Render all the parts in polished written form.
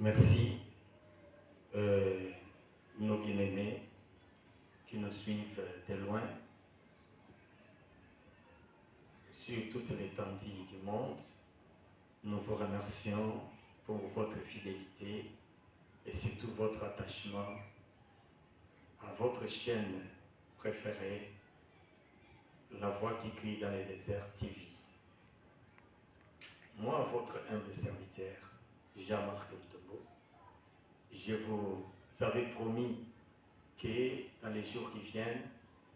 Merci, nos bien-aimés qui nous suivent de loin sur toutes les étendue du monde. Nous vous remercions pour votre fidélité et surtout votre attachement à votre chaîne préférée, La Voix qui crie dans les déserts TV. Moi, votre humble serviteur, Jean-Marc Mutombo, je vous avais promis que dans les jours qui viennent,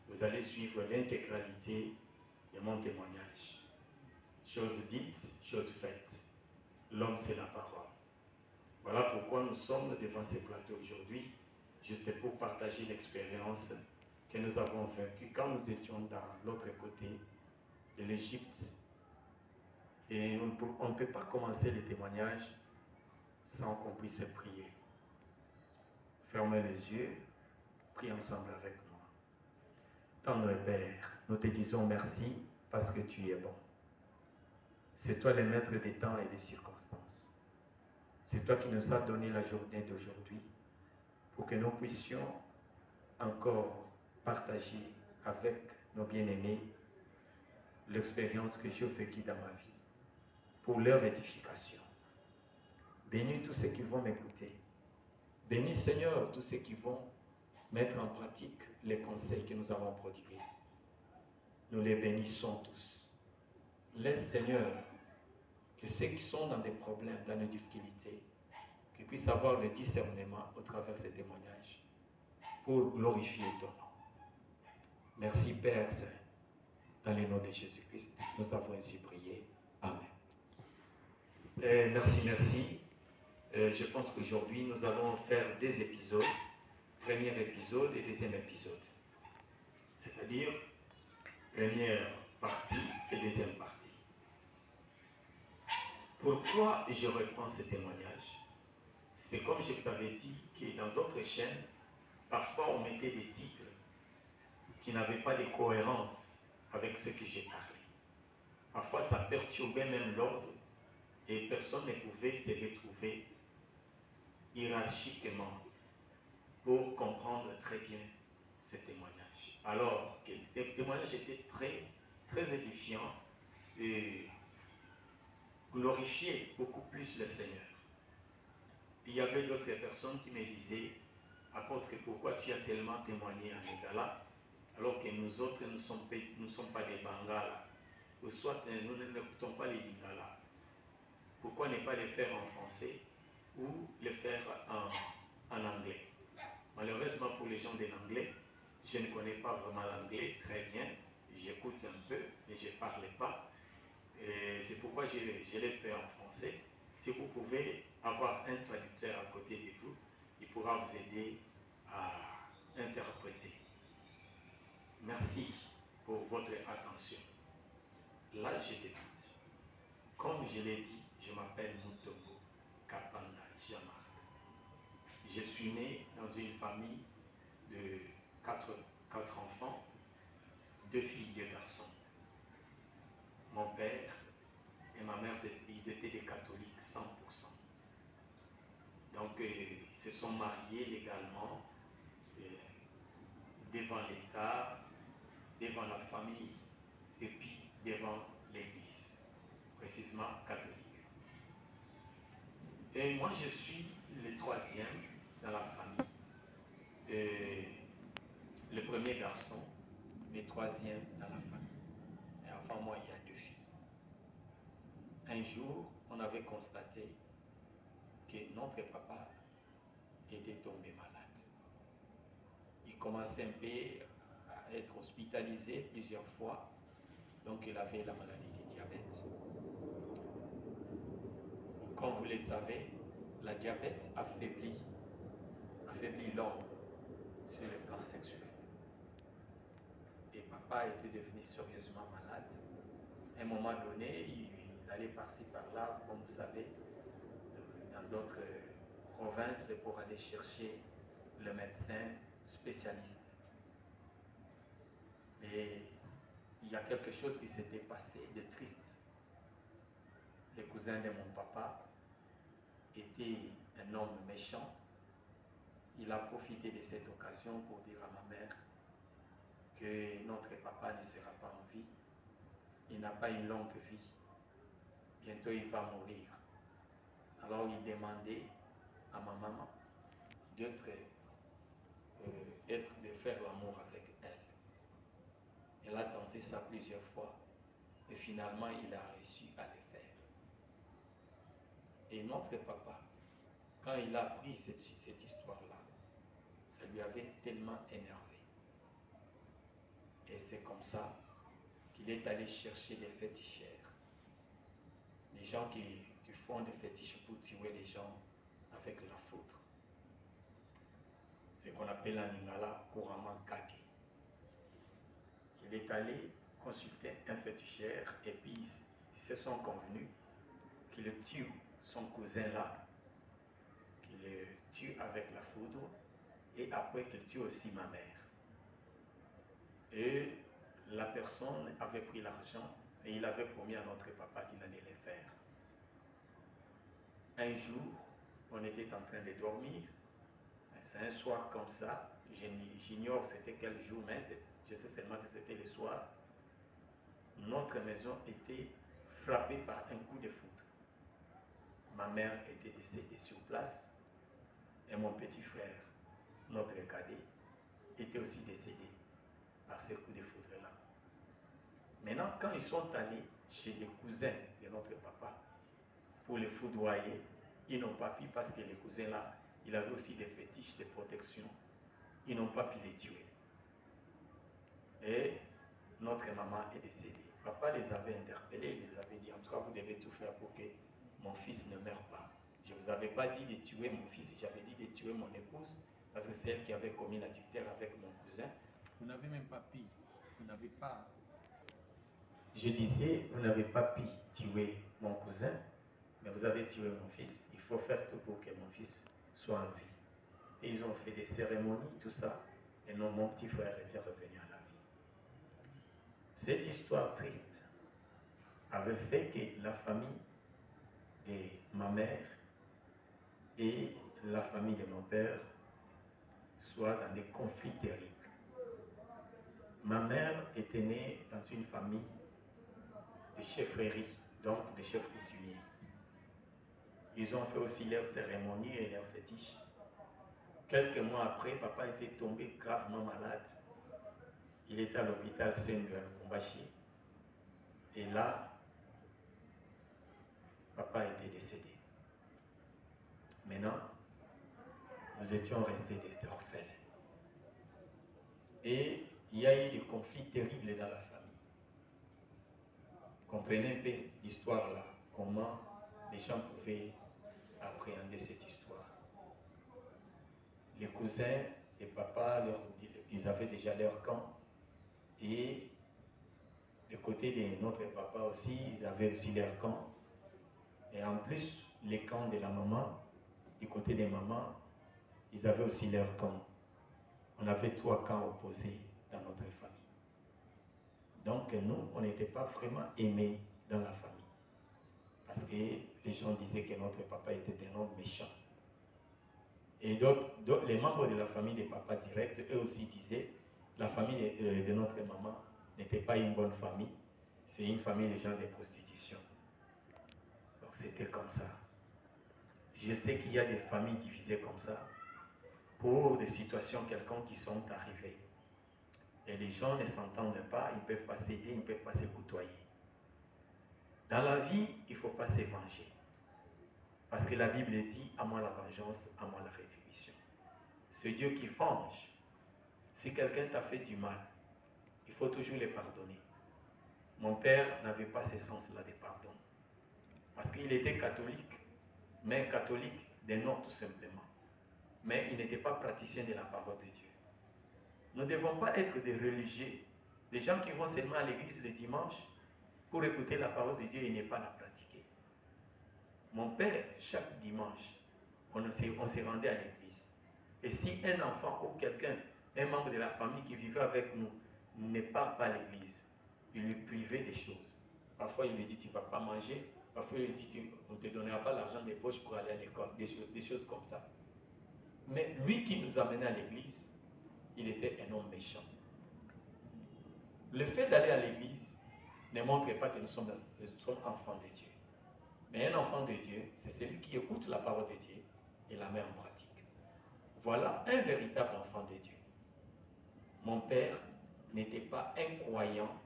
vous allez suivre l'intégralité de mon témoignage. Chose dite, chose faite. L'homme, c'est la parole. Voilà pourquoi nous sommes devant ces plateaux aujourd'hui, juste pour partager l'expérience que nous avons vécue quand nous étions dans l'autre côté de l'Égypte. Et on ne peut pas commencer les témoignages sans qu'on puisse prier. Fermez les yeux, prie ensemble avec moi. Tendre Père, nous te disons merci parce que tu es bon. C'est toi le maître des temps et des circonstances. C'est toi qui nous as donné la journée d'aujourd'hui pour que nous puissions encore partager avec nos bien-aimés l'expérience que j'ai vécue dans ma vie pour leur édification. Bénis tous ceux qui vont m'écouter. Bénis Seigneur tous ceux qui vont mettre en pratique les conseils que nous avons prodigués. Nous les bénissons tous. Laisse Seigneur que ceux qui sont dans des problèmes, dans des difficultés, qu'ils puissent avoir le discernement au travers de ces témoignages pour glorifier ton nom. Merci Père Saint, dans le nom de Jésus-Christ, nous avons ainsi prié. Amen. Merci. Je pense qu'aujourd'hui, nous allons faire des épisodes, premier épisode et deuxième épisode. C'est-à-dire, première partie et deuxième partie. Pourquoi je reprends ce témoignage? C'est comme je t'avais dit que dans d'autres chaînes, parfois on mettait des titres qui n'avaient pas de cohérence avec ce que j'ai parlé. Parfois ça perturbait même l'ordre et personne ne pouvait se retrouver hiérarchiquement pour comprendre très bien ce témoignage. Alors que le témoignage était très édifiant et glorifiait beaucoup plus le Seigneur. Il y avait d'autres personnes qui me disaient, apôtre, pourquoi tu as tellement témoigné en lingala alors que nous autres ne sommes pas des Bangala, ou soit nous n'écoutons pas les lingala. Pourquoi ne pas les faire en français ou les faire en anglais? Malheureusement pour les gens de l'anglais, je ne connais pas vraiment l'anglais très bien. J'écoute un peu, mais je ne parle pas. C'est pourquoi je l'ai fait en français. Si vous pouvez avoir un traducteur à côté de vous, il pourra vous aider à interpréter. Merci pour votre attention. Là, je débute. Comme je l'ai dit, je m'appelle Mutombo Kapanda Jean-Marc. Je suis né dans une famille de 4 enfants, 2 filles, 2 garçons. Mon père et ma mère, ils étaient des catholiques 100%. Donc, ils se sont mariés légalement devant l'État, devant la famille et puis devant l'Église, précisément catholique. Et moi, je suis le 3e dans la famille. Le premier garçon, mais 3e dans la famille. Et avant moi, il y a 2 filles. Un jour, on avait constaté que notre papa était tombé malade. Il commençait un peu à être hospitalisé plusieurs fois, donc il avait la maladie du diabète. Comme vous le savez, la diabète affaiblit l'homme sur le plan sexuel. Et papa était devenu sérieusement malade. À un moment donné, il allait par-ci par-là, comme vous savez, dans d'autres provinces pour aller chercher le médecin spécialiste. Et il y a quelque chose qui s'était passé de triste. Le cousin de mon papa était un un homme méchant, il a profité de cette occasion pour dire à ma mère que notre papa ne sera pas en vie, il n'a pas une longue vie, bientôt il va mourir. Alors il demandait à ma maman de faire l'amour avec elle. Elle a tenté ça plusieurs fois et finalement il a réussi à le faire. Et notre papa, quand il a appris cette histoire-là, ça lui avait tellement énervé. Et c'est comme ça qu'il est allé chercher des féticheurs. Des gens qui font des fétiches pour tuer les gens avec la foudre. C'est ce qu'on appelle en lingala couramment kake. Il est allé consulter un féticheur et puis ils se sont convenus qu'il tue son cousin là, qu'il le tue avec la foudre et après qu'il tue aussi ma mère. Et la personne avait pris l'argent et il avait promis à notre papa qu'il allait le faire. Un jour, on était en train de dormir. C'est un soir comme ça. J'ignore c'était quel jour, mais je sais seulement que c'était le soir. Notre maison était frappée par un coup de foudre. Ma mère était décédée sur place et mon petit frère, notre cadet, était aussi décédé par ce coup de foudre-là. Maintenant, quand ils sont allés chez les cousins de notre papa pour les foudroyer, ils n'ont pas pu parce que les cousins-là, il avait aussi des fétiches de protection. Ils n'ont pas pu les tuer. Et notre maman est décédée. Papa les avait interpellés, il les avait dit, en tout cas, vous devez tout faire pour que mon fils ne meure pas. Je ne vous avais pas dit de tuer mon fils, j'avais dit de tuer mon épouse, parce que c'est elle qui avait commis l'adultère avec mon cousin. Vous n'avez même pas pu, vous n'avez pas... Je disais, vous n'avez pas pu tuer mon cousin, mais vous avez tué mon fils. Il faut faire tout pour que mon fils soit en vie. Et ils ont fait des cérémonies, tout ça, et non, mon petit frère était revenu à la vie. Cette histoire triste avait fait que la famille de ma mère et la famille de mon père soient dans des conflits terribles. Ma mère était née dans une famille de cheffrerie, donc de chefs coutumiers. Ils ont fait aussi leurs cérémonies et leurs fétiches. Quelques mois après, papa était tombé gravement malade. Il était à l'hôpital Saint-Louis-Kumbashi. Et là, papa était décédé. Maintenant, nous étions restés des orphelins. Et il y a eu des conflits terribles dans la famille. Comprenez un peu l'histoire là, comment les gens pouvaient appréhender cette histoire. Les cousins et papa, ils avaient déjà leur camp. Et du côté de notre papa aussi, ils avaient aussi leur camp. Et en plus, les camps de la maman, du côté des mamans, ils avaient aussi leur camp. On avait 3 camps opposés dans notre famille. Donc nous, on n'était pas vraiment aimés dans la famille. Parce que les gens disaient que notre papa était un homme méchant. Et les membres de la famille des papas directs, eux aussi disaient, la famille de notre maman n'était pas une bonne famille, c'est une famille de gens de prostitution. Donc c'était comme ça. Je sais qu'il y a des familles divisées comme ça, pour des situations quelconques qui sont arrivées. Et les gens ne s'entendent pas, ils ne peuvent pas s'aider, ils ne peuvent pas se côtoyer. Dans la vie, il ne faut pas se venger. Parce que la Bible dit, à moi la vengeance, à moi la rétribution. C'est Dieu qui venge. Si quelqu'un t'a fait du mal, il faut toujours le pardonner. Mon père n'avait pas ce sens-là de pardon. Parce qu'il était catholique, mais catholique de nom tout simplement. Mais il n'était pas praticien de la parole de Dieu. Nous ne devons pas être des religieux, des gens qui vont seulement à l'église le dimanche pour écouter la parole de Dieu et ne pas la pratiquer. Mon père, chaque dimanche, on se rendait à l'église. Et si un enfant ou quelqu'un, un membre de la famille qui vivait avec nous, ne part pas à l'église, il lui privait des choses. Parfois, il lui dit, tu ne vas pas manger, Parfois, il dit, on ne te donnera pas l'argent des poches pour aller à l'école, des choses comme ça. Mais lui qui nous amenait à l'église, il était un homme méchant. Le fait d'aller à l'église ne montre pas que nous sommes enfants de Dieu. Mais un enfant de Dieu, c'est celui qui écoute la parole de Dieu et la met en pratique. Voilà un véritable enfant de Dieu. Mon père n'était pas un croyant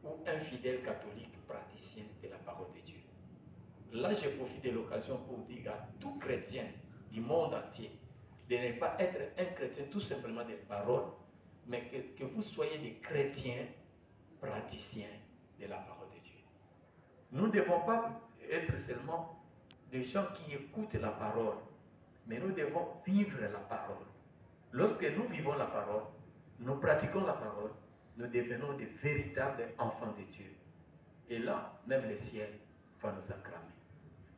ou un fidèle catholique praticien de la parole de Dieu. Là, je profite de l'occasion pour dire à tout chrétien du monde entier de ne pas être un chrétien tout simplement de parole, mais que vous soyez des chrétiens praticiens de la parole de Dieu. Nous ne devons pas être seulement des gens qui écoutent la parole, mais nous devons vivre la parole. Lorsque nous vivons la parole, nous pratiquons la parole, nous devenons de véritables enfants de Dieu. Et là, même le ciel va nous acclamer.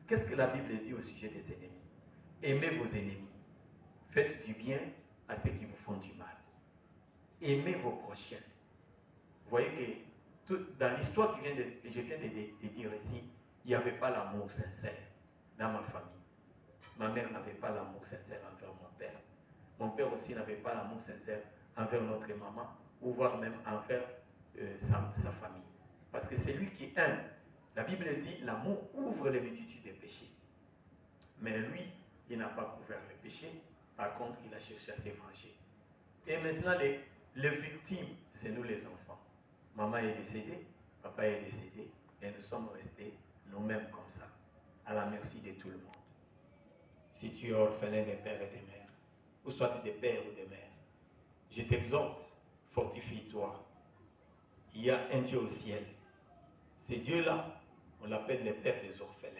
Qu'est-ce que la Bible dit au sujet des ennemis? Aimez vos ennemis. Faites du bien à ceux qui vous font du mal. Aimez vos prochains. Vous voyez que dans l'histoire que je viens de dire ici, il n'y avait pas l'amour sincère dans ma famille. Ma mère n'avait pas l'amour sincère envers mon père. Mon père aussi n'avait pas l'amour sincère envers notre maman, ou voire même envers sa famille. Parce que c'est lui qui aime. La Bible dit, l'amour couvre les multitudes des péchés. Mais lui, il n'a pas couvert le péché. Par contre, il a cherché à se venger. Et maintenant, les victimes, c'est nous les enfants. Maman est décédée, papa est décédé, et nous sommes restés nous-mêmes comme ça, à la merci de tout le monde. Si tu es orphelin des pères et des mères, ou soit des pères ou des mères, je t'exhorte, fortifie-toi. Il y a un Dieu au ciel. Ce Dieu-là, on l'appelle le père des orphelins.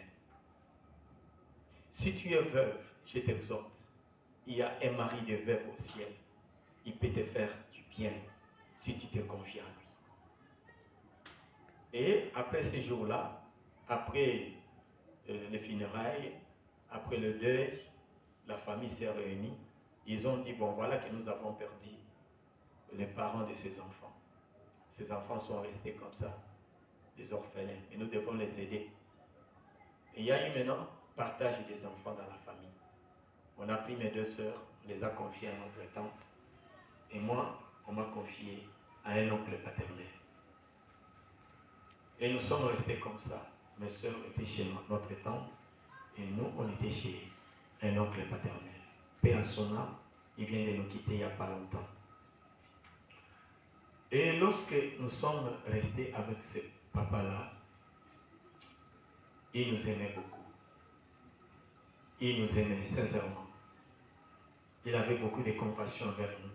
Si tu es veuve, je t'exhorte, il y a un mari de veuve au ciel. Il peut te faire du bien si tu te confies en lui. Et après ce jour-là, après les funérailles, après le deuil, la famille s'est réunie. Ils ont dit, bon voilà que nous avons perdu les parents de ces enfants. Ces enfants sont restés comme ça, des orphelins, et nous devons les aider. Et il y a eu maintenant partage des enfants dans la famille. On a pris mes deux sœurs, on les a confiées à notre tante, et moi, on m'a confié à un oncle paternel. Et nous sommes restés comme ça. Mes sœurs étaient chez notre tante, et nous, on était chez un oncle paternel. Paix à son âme, il vient de nous quitter il n'y a pas longtemps. Et lorsque nous sommes restés avec ce papa-là, il nous aimait beaucoup. Il nous aimait sincèrement. Il avait beaucoup de compassion envers nous.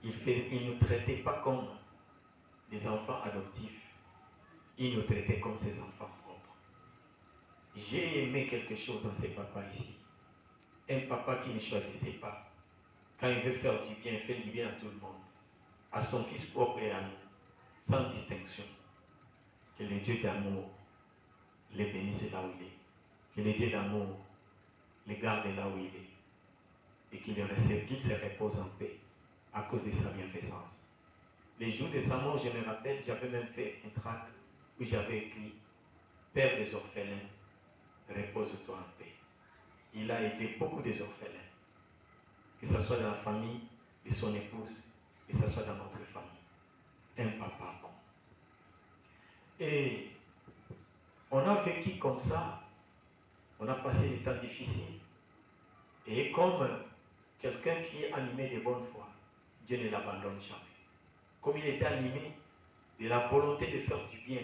Il ne nous traitait pas comme des enfants adoptifs. Il nous traitait comme ses enfants propres. J'ai aimé quelque chose dans ces papas ici. Un papa qui ne choisissait pas. Quand il veut faire du bien, il fait du bien à tout le monde. À son fils propre et à nous, sans distinction. Que le Dieu d'amour les bénisse là où il est. Que le Dieu d'amour les garde là où il est. Et qu'il se repose en paix à cause de sa bienfaisance. Les jours de sa mort, je me rappelle, j'avais même fait un tract où j'avais écrit « Père des orphelins, repose-toi en paix ». Il a aidé beaucoup des orphelins, que ce soit dans la famille de son épouse, que ce soit dans notre famille. Un papa bon. Et on a vécu comme ça, on a passé des temps difficiles. Et comme quelqu'un qui est animé de bonne foi, Dieu ne l'abandonne jamais. Comme il était animé de la volonté de faire du bien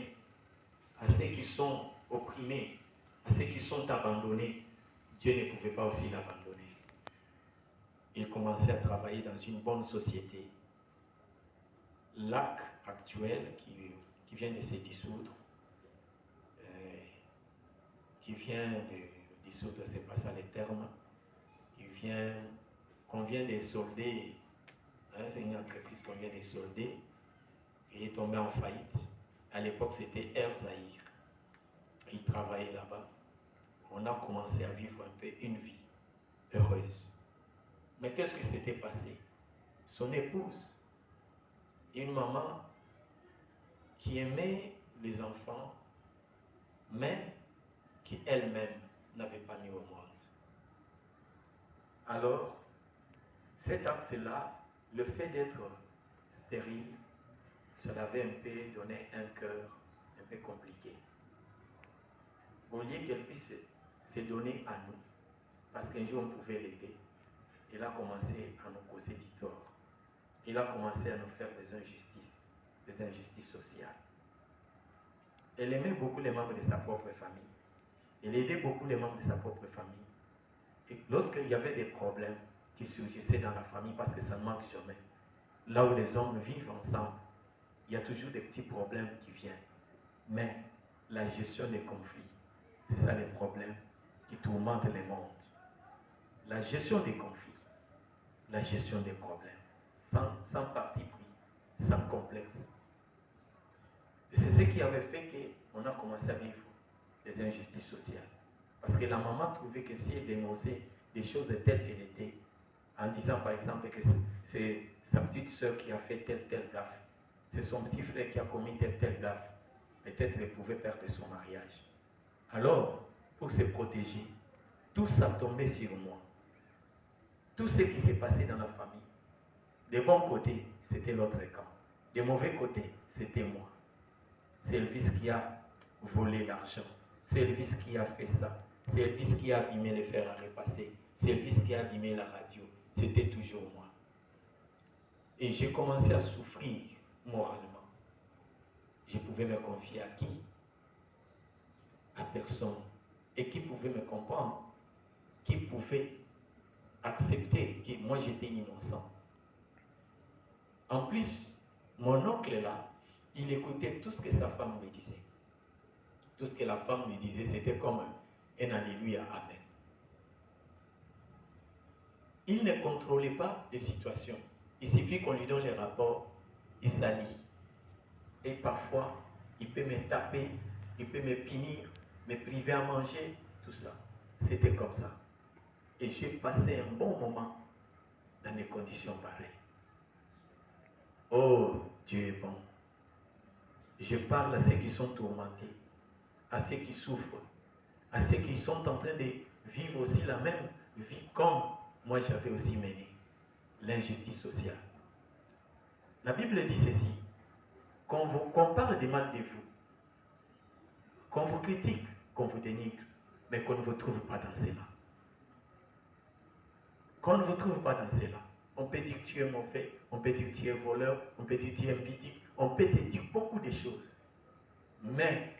à ceux qui sont opprimés, à ceux qui sont abandonnés, Dieu ne pouvait pas aussi l'abandonner. Il commençait à travailler dans une bonne société. L'AC actuel, qui vient de se dissoudre, qui vient de dissoudre, c'est pas ça les termes, qu'on vient de solder, hein, c'est une entreprise qu'on vient de solder, et est tombé en faillite. À l'époque, c'était Air Zahir. Il travaillait là-bas. On a commencé à vivre un peu une vie heureuse. Mais qu'est-ce qui s'était passé? Son épouse, une maman qui aimait les enfants, mais qu'elle-même n'avait pas mis au monde. Alors, cet acte-là, le fait d'être stérile, cela avait un peu donné un cœur un peu compliqué. Au lieu qu'elle puisse se donner à nous, parce qu'un jour on pouvait l'aider, il a commencé à nous causer du tort. Il a commencé à nous faire des injustices sociales. Elle aimait beaucoup les membres de sa propre famille. Elle aidait beaucoup les membres de sa propre famille. Et lorsqu'il y avait des problèmes qui surgissaient dans la famille, parce que ça ne manque jamais, là où les hommes vivent ensemble, il y a toujours des petits problèmes qui viennent. Mais la gestion des conflits, c'est ça les problèmes qui tourmentent les mondes. La gestion des conflits, la gestion des problèmes, sans parti pris, sans complexe. Et c'est ce qui avait fait qu'on a commencé à vivre des injustices sociales. Parce que la maman trouvait que si elle dénonçait des choses telles qu'elles étaient, en disant par exemple que c'est sa petite soeur qui a fait telle gaffe, c'est son petit frère qui a commis telle gaffe, peut-être elle pouvait perdre son mariage. Alors, pour se protéger, tout ça tombait sur moi. Tout ce qui s'est passé dans la famille, des bons côtés, c'était l'autre camp. Des mauvais côtés, c'était moi. C'est Elvis qui a volé l'argent. C'est Elvis qui a fait ça. C'est Elvis qui a abîmé les fers à repasser. C'est Elvis qui a abîmé la radio. C'était toujours moi. Et j'ai commencé à souffrir moralement. Je pouvais me confier à qui? À personne. Et qui pouvait me comprendre? Qui pouvait accepter que moi j'étais innocent? En plus, mon oncle là, il écoutait tout ce que sa femme lui disait. Tout ce que la femme lui disait, c'était comme un alléluia, amen. Il ne contrôlait pas les situations. Il suffit qu'on lui donne les rapports, il s'allie. Et parfois, il peut me taper, il peut me punir, me priver à manger, tout ça. C'était comme ça. Et j'ai passé un bon moment dans des conditions pareilles. Oh, Dieu est bon. Je parle à ceux qui sont tourmentés, à ceux qui souffrent, à ceux qui sont en train de vivre aussi la même vie comme moi j'avais aussi mené, l'injustice sociale. La Bible dit ceci, qu'on parle des mal de vous, qu'on vous critique, qu'on vous dénigre, mais qu'on ne vous trouve pas dans cela. Qu'on ne vous trouve pas dans cela. On peut dire que tu es mauvais, on peut dire que tu es voleur, on peut dire que tu es impudique, on peut te dire beaucoup de choses. Mais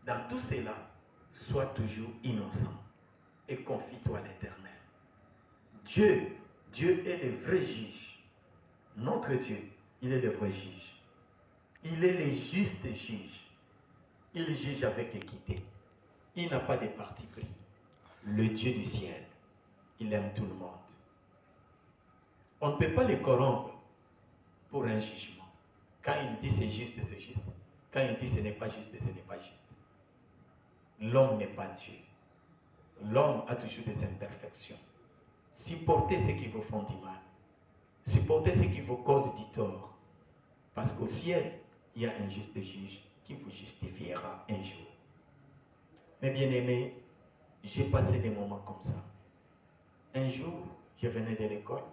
dans tout cela, sois toujours innocent et confie-toi à l'Éternel. Dieu est le vrai juge. Notre Dieu, il est le vrai juge. Il est le juste juge. Il juge avec équité. Il n'a pas de parti pris. Le Dieu du ciel, il aime tout le monde. On ne peut pas les corrompre pour un jugement. Quand il dit c'est juste, c'est juste. Quand il dit ce n'est pas juste, ce n'est pas juste. L'homme n'est pas Dieu. L'homme a toujours des imperfections. Supportez ceux qui vous font du mal. Supportez ceux qui vous causent du tort. Parce qu'au ciel, il y a un juste juge qui vous justifiera un jour. Mes bien-aimés, j'ai passé des moments comme ça. Un jour, je venais de l'école,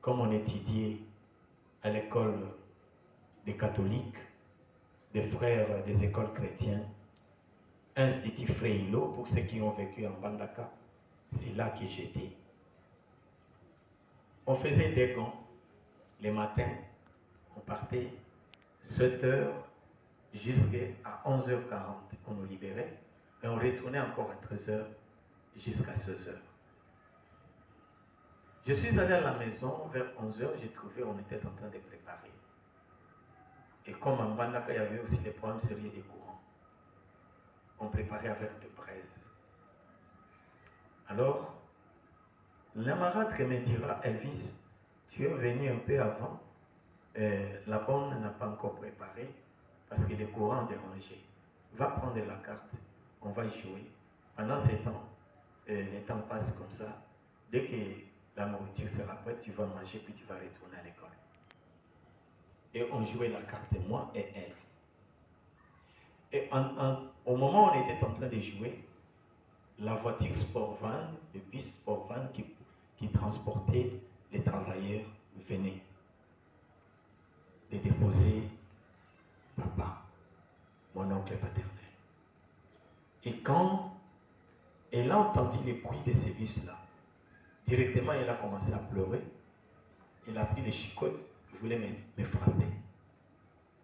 comme on étudiait à l'école des catholiques, des frères des écoles chrétiennes, Institut Freylo, pour ceux qui ont vécu en Bandaka, c'est là que j'étais. On faisait des gants les matins, on partait 7h jusqu'à 11h40, on nous libérait, et on retournait encore à 13h jusqu'à 16h. Je suis allé à la maison vers 11h, j'ai trouvé, on était en train de préparer. Et comme en Bandaka, il y avait aussi des problèmes sérieux des courants. On préparait avec de braise. Alors, l'amarâtre me dira, Elvis, tu es venu un peu avant, la bonne n'a pas encore préparé, parce que les courants ont dérangé. Va prendre la carte, on va jouer. Pendant ce temps, les temps passent comme ça. Dès que la nourriture sera prête, tu vas manger, puis tu vas retourner à l'école. Et on jouait la carte, moi et elle. Et au moment où on était en train de jouer, la voiture sport van, le bus sport van qui transportait les travailleurs venait de déposer papa, mon oncle paternel. Et quand elle a entendu les bruits de ces bus-là, directement elle a commencé à pleurer. Elle a pris les chicottes, elle voulait me frapper.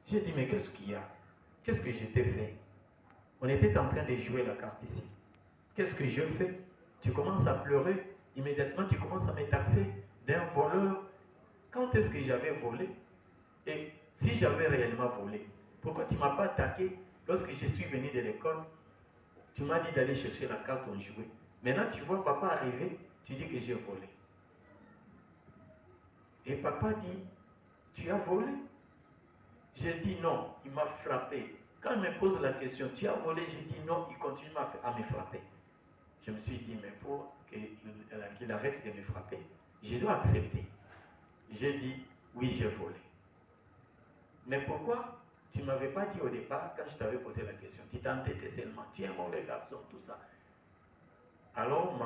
J'ai dit, mais qu'est-ce qu'il y a? Qu'est-ce que je t'ai fait? On était en train de jouer la carte ici. Qu'est-ce que je fais? Tu commences à pleurer, immédiatement tu commences à me taxer d'un voleur. Quand est-ce que j'avais volé? Et si j'avais réellement volé, pourquoi tu ne m'as pas attaqué lorsque je suis venu de l'école? Tu m'as dit d'aller chercher la carte, on jouait. Maintenant tu vois papa arriver, tu dis que j'ai volé. Et papa dit, tu as volé? J'ai dit non, il m'a frappé. Quand il me pose la question, tu as volé? J'ai dit non, il continue à me frapper. Je me suis dit, mais pour qu'il arrête de me frapper, je dois accepter. J'ai dit, oui, j'ai volé. Mais pourquoi tu ne m'avais pas dit au départ, quand je t'avais posé la question? Tu t'entêtais seulement, tu es un mauvais garçon, tout ça. Alors,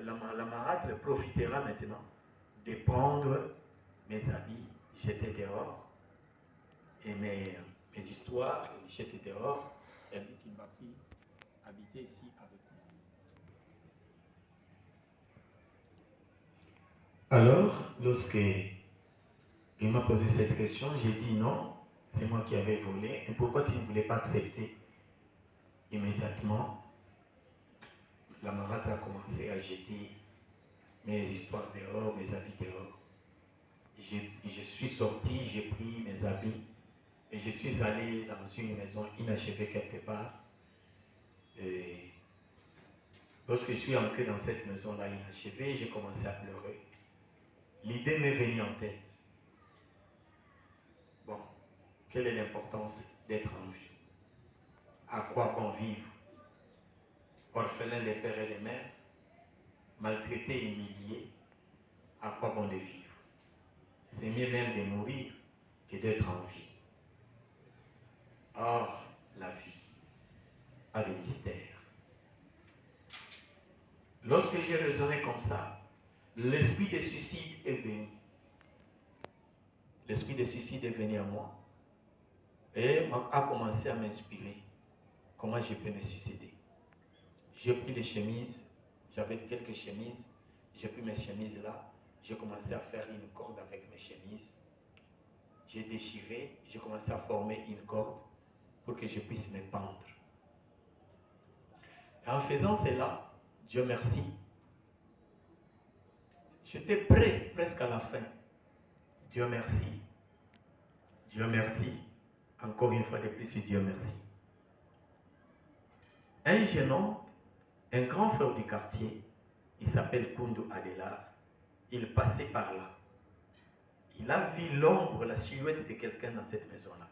la marâtre profitera maintenant de prendre mes habits, jeter dehors, et mes histoires, jeter dehors. Elle dit, tu ne vas plus habiter ici avec moi. Alors, lorsque il m'a posé cette question, j'ai dit non, c'est moi qui avais volé. Et pourquoi tu ne voulais pas accepter? Immédiatement, la marâtre a commencé à jeter mes histoires dehors, mes habits dehors. Je suis sorti, j'ai pris mes habits et je suis allé dans une maison inachevée quelque part. Et lorsque je suis entré dans cette maison-là inachevée, j'ai commencé à pleurer. L'idée m'est venue en tête. Bon, quelle est l'importance d'être en vie? À quoi bon vivre? Orphelin des pères et des mères, maltraité, humilié, à quoi bon de vivre? C'est mieux même de mourir que d'être en vie. Or, la vie a des mystères. Lorsque j'ai raisonné comme ça, l'esprit de suicide est venu. L'esprit de suicide est venu à moi et a commencé à m'inspirer. Comment je peux me suicider? J'ai pris des chemises, j'avais quelques chemises, j'ai pris mes chemises là, j'ai commencé à faire une corde avec mes chemises. J'ai déchiré, j'ai commencé à former une corde pour que je puisse me pendre. Et en faisant cela, Dieu merci, j'étais prêt presque à la fin. Dieu merci. Dieu merci. Encore une fois de plus, Dieu merci. Un jeune homme, un grand frère du quartier, il s'appelle Koundou Adelar, il passait par là. Il a vu l'ombre, la silhouette de quelqu'un dans cette maison-là.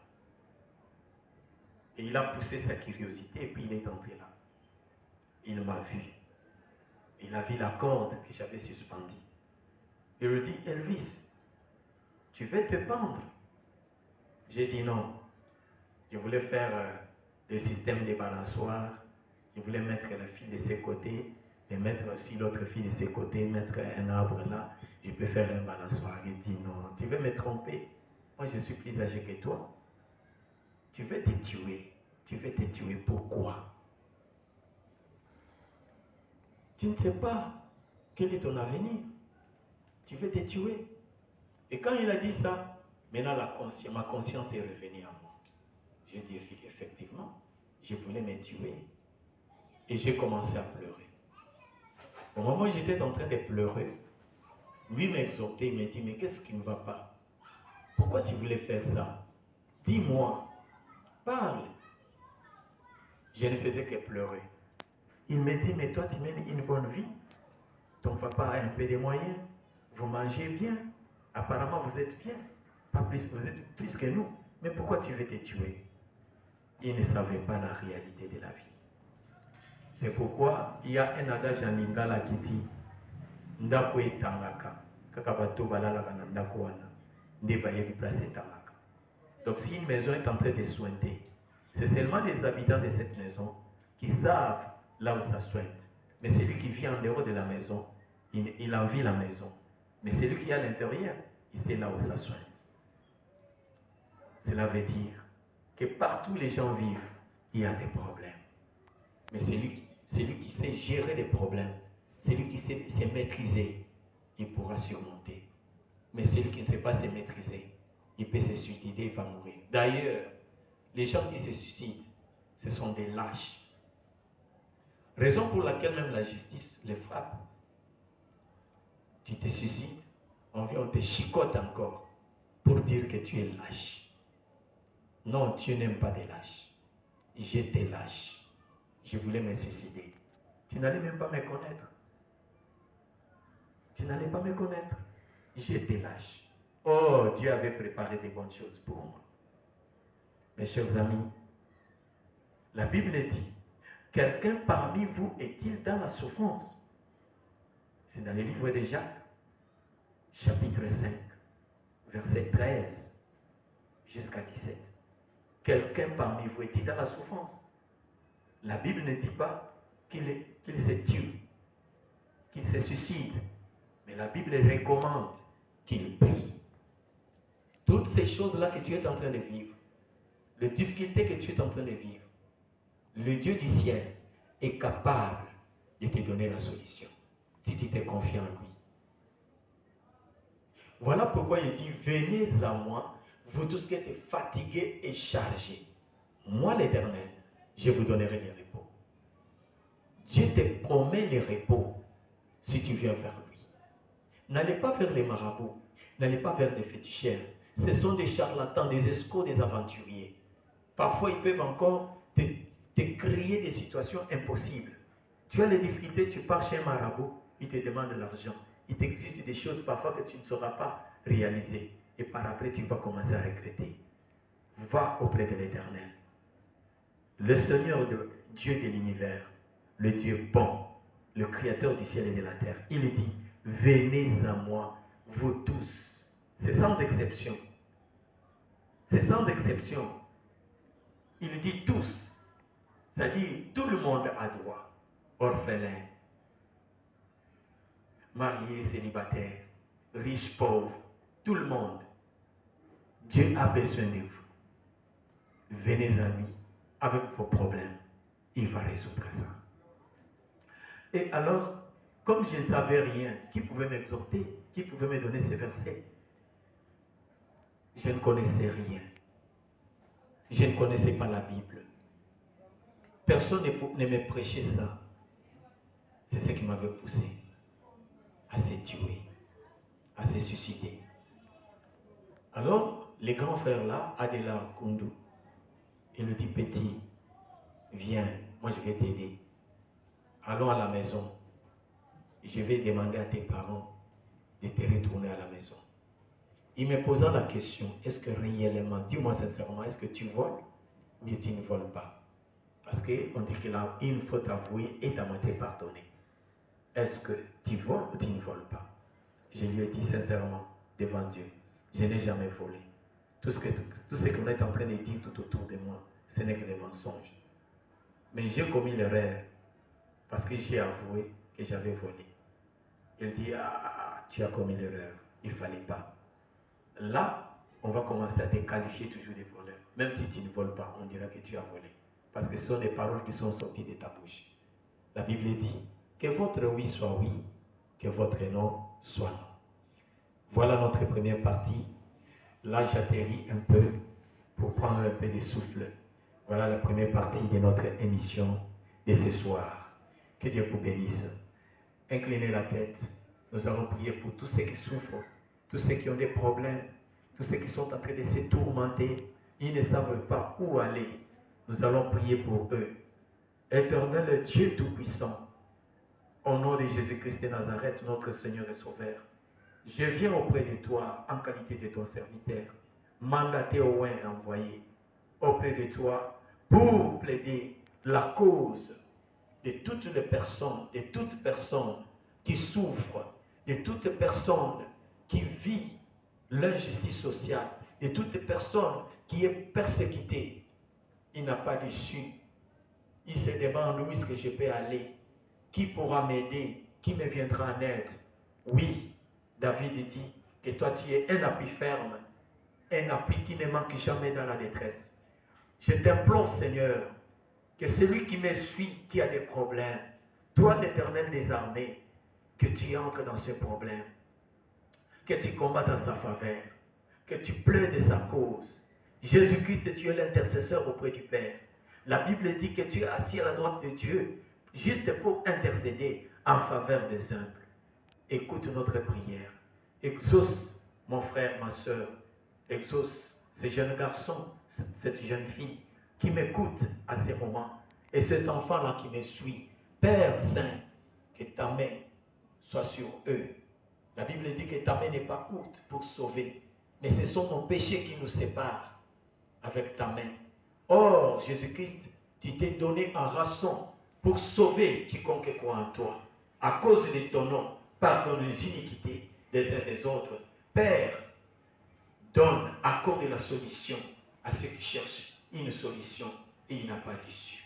Et il a poussé sa curiosité et puis il est entré là. Il m'a vu. Il a vu la corde que j'avais suspendue. Il lui dit, Elvis, tu veux te pendre? J'ai dit non. Je voulais faire des systèmes de balançoires. Je voulais mettre la fille de ses côtés et mettre aussi l'autre fille de ses côtés, mettre un arbre là. Je peux faire un balançoire. Il dit non, tu veux me tromper? Moi je suis plus âgé que toi. Tu veux te tuer. Tu veux te tuer pourquoi? Tu ne sais pas quel est ton avenir. Tu veux te tuer. Et quand il a dit ça, maintenant ma conscience est revenue à moi. J'ai dit effectivement, je voulais me tuer. Et j'ai commencé à pleurer. Au moment où j'étais en train de pleurer, lui m'exhortait, il m'a dit, mais qu'est-ce qui ne va pas? Pourquoi tu voulais faire ça? Dis-moi, parle. Je ne faisais que pleurer. Il me dit, mais toi tu mènes une bonne vie. Ton papa a un peu de moyens. Vous mangez bien. Apparemment vous êtes bien. Pas plus, vous êtes plus que nous. Mais pourquoi tu veux te tuer? Il ne savait pas la réalité de la vie. C'est pourquoi il y a un adage en lingala qui dit ndako etangaka kaka bato balalaka na ndako wana nde bayebi place etangaka. Donc si une maison est en train de sointer, C'est seulement les habitants de cette maison qui savent là où ça souhaite. Mais celui qui vit en dehors de la maison, il envie la maison. Mais celui qui est à l'intérieur, il sait là où ça souhaite. Cela veut dire que partout les gens vivent, il y a des problèmes. Mais celui qui sait gérer les problèmes, celui qui sait se maîtriser, il pourra surmonter. Mais celui qui ne sait pas se maîtriser, il peut se suicider, il va mourir. D'ailleurs, les gens qui se suicident, ce sont des lâches. Raison pour laquelle même la justice les frappe. Tu te suicides, on vient, on te chicote encore pour dire que tu es lâche. Non, Dieu n'aime pas des lâches. J'étais lâche. Je voulais me suicider. Tu n'allais même pas me connaître. Tu n'allais pas me connaître. J'étais lâche. Oh, Dieu avait préparé des bonnes choses pour moi. Mes chers amis, la Bible dit, quelqu'un parmi vous est-il dans la souffrance? C'est dans le livre de Jacques, chapitre 5, verset 13 jusqu'à 17. Quelqu'un parmi vous est-il dans la souffrance? La Bible ne dit pas qu'il se tue, qu'il se suicide, mais la Bible recommande qu'il prie. Toutes ces choses-là que tu es en train de vivre, les difficultés que tu es en train de vivre, le Dieu du ciel est capable de te donner la solution, si tu t'es confiant en lui. Voilà pourquoi il dit, venez à moi, vous tous qui êtes fatigués et chargés. Moi, l'Éternel, je vous donnerai le repos. Dieu te promet le repos si tu viens vers lui. N'allez pas vers les marabouts, n'allez pas vers des féticheurs. Ce sont des charlatans, des escrocs, des aventuriers. Parfois, ils peuvent encore te créer des situations impossibles. Tu as des difficultés, tu pars chez un marabout, il te demande de l'argent. Il t'existe des choses parfois que tu ne sauras pas réaliser. Et par après, tu vas commencer à regretter. Va auprès de l'Éternel. Le Seigneur, Dieu de l'univers, le Dieu bon, le Créateur du ciel et de la terre. Il dit, venez à moi, vous tous. C'est sans exception. C'est sans exception. Il dit tous. C'est-à-dire, tout le monde a droit. Orphelin, marié, célibataire, riche, pauvre, tout le monde. Dieu a besoin de vous. Venez à lui avec vos problèmes. Il va résoudre ça. Et alors, comme je ne savais rien, qui pouvait m'exhorter? Qui pouvait me donner ces versets? Je ne connaissais rien. Je ne connaissais pas la Bible. Personne ne me prêchait ça. C'est ce qui m'avait poussé à se tuer, à se suicider. Alors, les grands frères là, Adela Kundu, il lui dit, petit, viens, moi je vais t'aider. Allons à la maison. Je vais demander à tes parents de te retourner à la maison. Il me posa la question, est-ce que réellement, dis-moi sincèrement, est-ce que tu voles ou bien tu ne voles pas? Parce qu'on dit qu'il a une faute avouée et à moitié pardonnée. Est-ce que tu voles ou tu ne voles pas? Je lui ai dit sincèrement, devant Dieu, je n'ai jamais volé. Tout ce qu'on est en train de dire tout autour de moi, ce n'est que des mensonges. Mais j'ai commis l'erreur parce que j'ai avoué que j'avais volé. Il dit, ah, tu as commis l'erreur, il ne fallait pas. Là, on va commencer à te qualifier toujours de voleur. Même si tu ne voles pas, on dira que tu as volé. Parce que ce sont des paroles qui sont sorties de ta bouche. La Bible dit, que votre oui soit oui, que votre non soit non. Voilà notre première partie. Là, j'atterris un peu pour prendre un peu de souffle. Voilà la première partie de notre émission de ce soir. Que Dieu vous bénisse. Inclinez la tête. Nous allons prier pour tous ceux qui souffrent, tous ceux qui ont des problèmes, tous ceux qui sont en train de se tourmenter. Ils ne savent pas où aller. Nous allons prier pour eux. Éternel Dieu Tout-Puissant, au nom de Jésus-Christ de Nazareth, notre Seigneur et Sauveur, je viens auprès de toi en qualité de ton serviteur, mandaté au loin envoyé auprès de toi pour plaider la cause de toutes les personnes, de toute personne qui souffre, de toute personne qui vit l'injustice sociale, de toute personne qui est persécutée il n'a pas d'issue. Il se demande où est-ce que je peux aller. Qui pourra m'aider? Qui me viendra en aide? Oui, David dit que toi tu es un appui ferme, un appui qui ne manque jamais dans la détresse. Je t'implore, Seigneur, que celui qui me suit, qui a des problèmes, toi l'Éternel des armées, que tu entres dans ce problème, que tu combattes en sa faveur, que tu plaides de sa cause. Jésus-Christ, tu es l'intercesseur auprès du Père. La Bible dit que tu es assis à la droite de Dieu, juste pour intercéder en faveur des humbles. Écoute notre prière. Exauce mon frère, ma soeur. Exauce ce jeune garçon, cette jeune fille qui m'écoute à ces moments. Et cet enfant-là qui me suit. Père Saint, que ta main soit sur eux. La Bible dit que ta main n'est pas courte pour sauver. Mais ce sont nos péchés qui nous séparent avec ta main. Or, Jésus-Christ, tu t'es donné en rançon pour sauver quiconque croit en toi. À cause de ton nom, pardonne les iniquités des uns des autres. Père, donne, accorde la solution à ceux qui cherchent une solution et il n'a pas d'issue.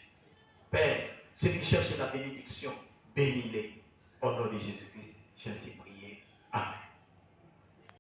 Père, ceux qui cherchent la bénédiction, bénis-les. Au nom de Jésus-Christ, j'ai ainsi prié. Amen.